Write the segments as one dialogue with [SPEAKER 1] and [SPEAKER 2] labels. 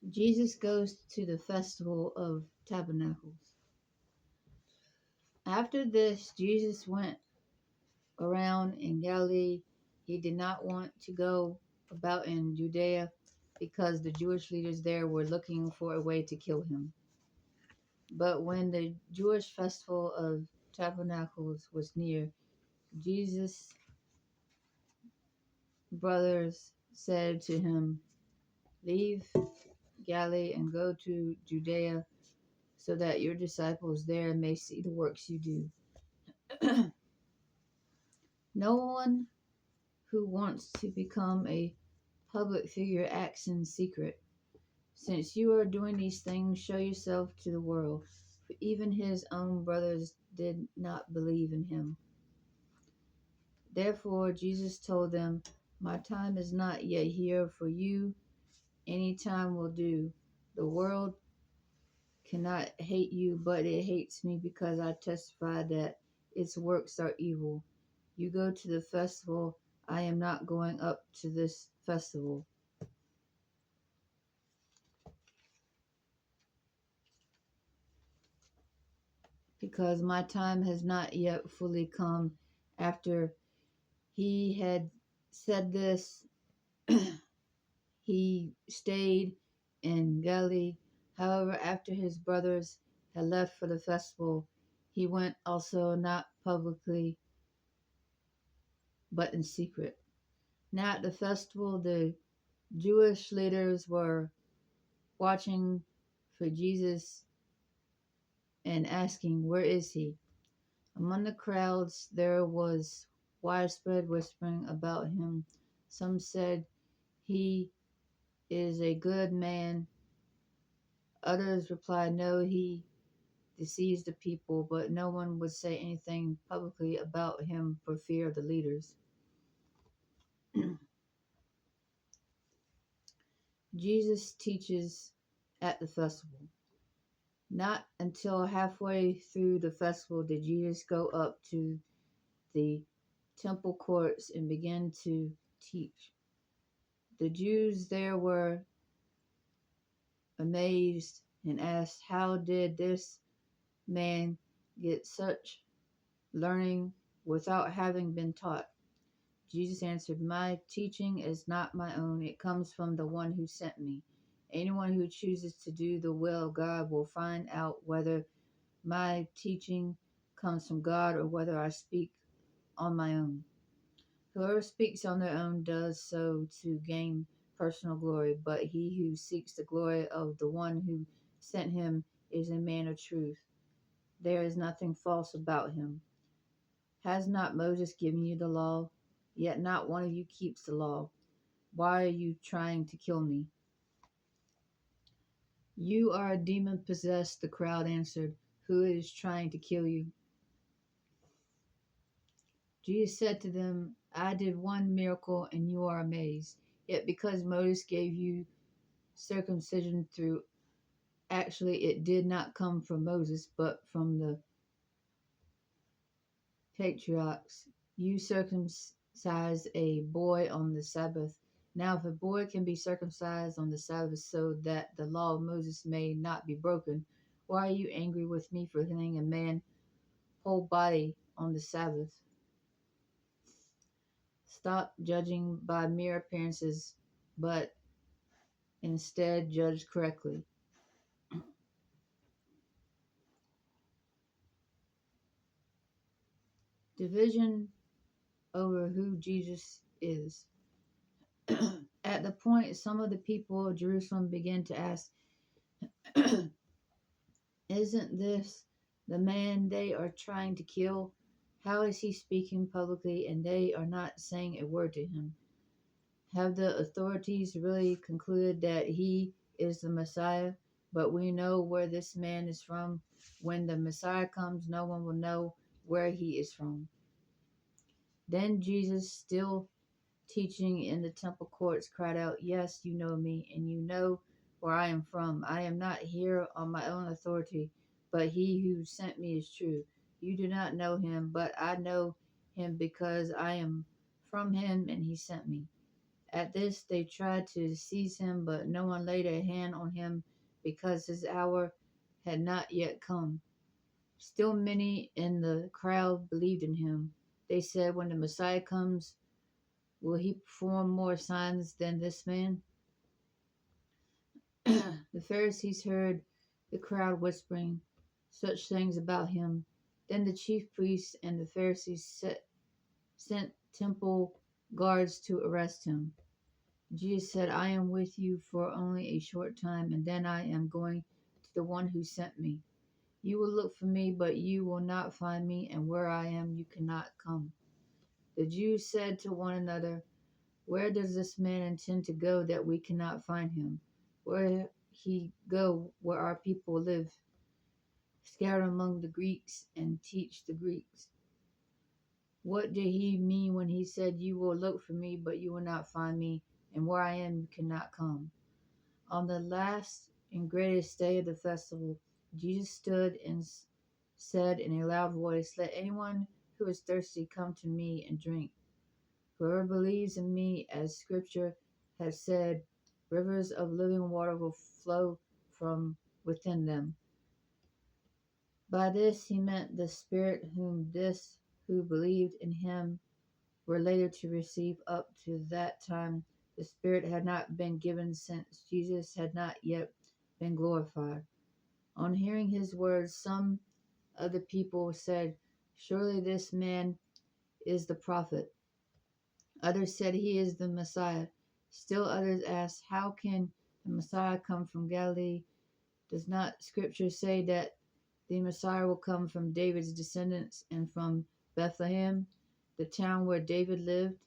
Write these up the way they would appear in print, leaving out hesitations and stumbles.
[SPEAKER 1] Jesus goes to the festival of tabernacles. After this, Jesus went around in Galilee. He did not want to go about in Judea because the Jewish leaders there were looking for a way to kill him. But when the Jewish festival of tabernacles was near, Jesus' brothers said to him, "Leave Galilee and go to Judea so that your disciples there may see the works you do." No one who wants to become a public figure acts in secret. Since you are doing these things, show yourself to the world. For even his own brothers did not believe in him. Therefore, Jesus told them, "My time is not yet here. For you, any time will do. The world cannot hate you, but it hates me because I testify that its works are evil. You go to the festival. I am not going up to this festival, because my time has not yet fully come." After he had said this, he stayed in Galilee. However, after his brothers had left for the festival, he went also, not publicly, but in secret. Now at the festival, the Jewish leaders were watching for Jesus and asking, "Where is he?" Among the crowds, there was widespread whispering about him. Some said, "He is a good man." Others replied, "No, he deceives the people," but no one would say anything publicly about him for fear of the leaders. Jesus teaches at the festival. Not until halfway through the festival did Jesus go up to the temple courts and begin to teach. The Jews there were amazed and asked, "How did this man get such learning without having been taught?" Jesus answered, "My teaching is not my own. It comes from the one who sent me. Anyone who chooses to do the will of God will find out whether my teaching comes from God or whether I speak on my own. Whoever speaks on their own does so to gain personal glory, but he who seeks the glory of the one who sent him is a man of truth. There is nothing false about him. Has not Moses given you the law? Yet not one of you keeps the law. Why are you trying to kill me?" "You are a demon possessed," the crowd answered. "Who is trying to kill you?" Jesus said to them, "I did one miracle and you are amazed. Yet because Moses gave you circumcision through, actually it did not come from Moses, but from the patriarchs. You circumcise a boy on the Sabbath. Now, if a boy can be circumcised on the Sabbath so that the law of Moses may not be broken, why are you angry with me for healing a man's whole body on the Sabbath? Stop judging by mere appearances, but instead judge correctly." Division over who Jesus is. At the point, some of the people of Jerusalem began to ask, "Isn't this the man they are trying to kill? How is he speaking publicly and they are not saying a word to him? Have the authorities really concluded that he is the Messiah? But we know where this man is from. When the Messiah comes, no one will know where he is from." Then Jesus, still teaching in the temple courts, cried out, "Yes, you know me, and you know where I am from. I am not here on my own authority, but he who sent me is true. You do not know him, but I know him because I am from him, and he sent me." At this they tried to seize him, but no one laid a hand on him because his hour had not yet come. Still many in the crowd believed in him. They said, "When the Messiah comes, will he perform more signs than this man?" The Pharisees heard the crowd whispering such things about him. Then the chief priests and the Pharisees sent temple guards to arrest him. Jesus said, "I am with you for only a short time, and then I am going to the one who sent me. You will look for me, but you will not find me, and where I am, you cannot come." The Jews said to one another, "Where does this man intend to go that we cannot find him? Where he go where our people live, scattered among the Greeks, and teach the Greeks? What did he mean when he said, 'You will look for me, but you will not find me, and where I am, you cannot come'?" On the last and greatest day of the festival, Jesus stood and said in a loud voice, "Let anyone who is thirsty come to me and drink. Whoever believes in me, as Scripture has said, rivers of living water will flow from within them." By this he meant the Spirit who believed in him were later to receive. Up to that time, the Spirit had not been given since Jesus had not yet been glorified. On hearing his words, some of the people said, "Surely this man is the prophet." Others said, "He is the Messiah." Still others asked, "How can the Messiah come from Galilee? Does not Scripture say that the Messiah will come from David's descendants and from Bethlehem, the town where David lived?"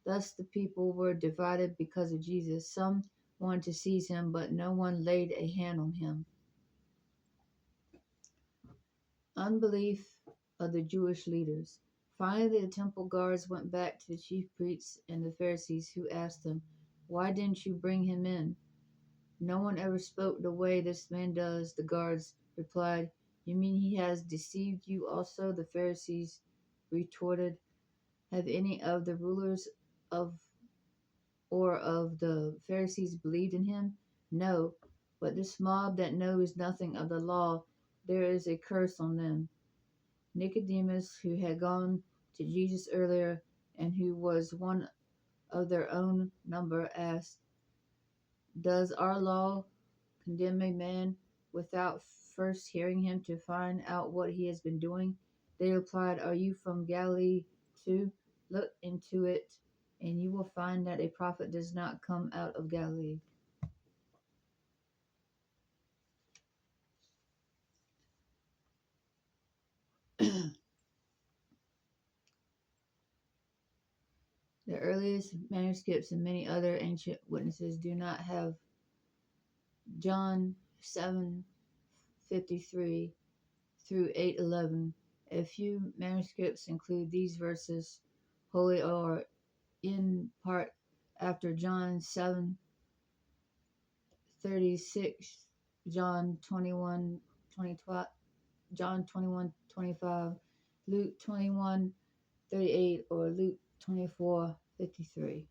[SPEAKER 1] Thus the people were divided because of Jesus. Some wanted to seize him, but no one laid a hand on him. Unbelief of the Jewish leaders. Finally, the temple guards went back to the chief priests and the Pharisees, who asked them, "Why didn't you bring him in?" "No one ever spoke the way this man does," the guards replied. "You mean he has deceived you also?" The Pharisees retorted. "Have any of the rulers of of the Pharisees believed in him?" "No, but this mob that knows nothing of the law, there is a curse on them." Nicodemus, who had gone to Jesus earlier and who was one of their own number, asked, "Does our law condemn a man without first hearing him to find out what he has been doing?" They replied, "Are you from Galilee too? Look into it, and you will find that a prophet does not come out of Galilee." The earliest manuscripts and many other ancient witnesses do not have John 7:53 through 8:11. A few manuscripts include these verses wholly or in part after John 7:36, John 21:25, John 21:25, Luke 21:38, or Luke 24:53.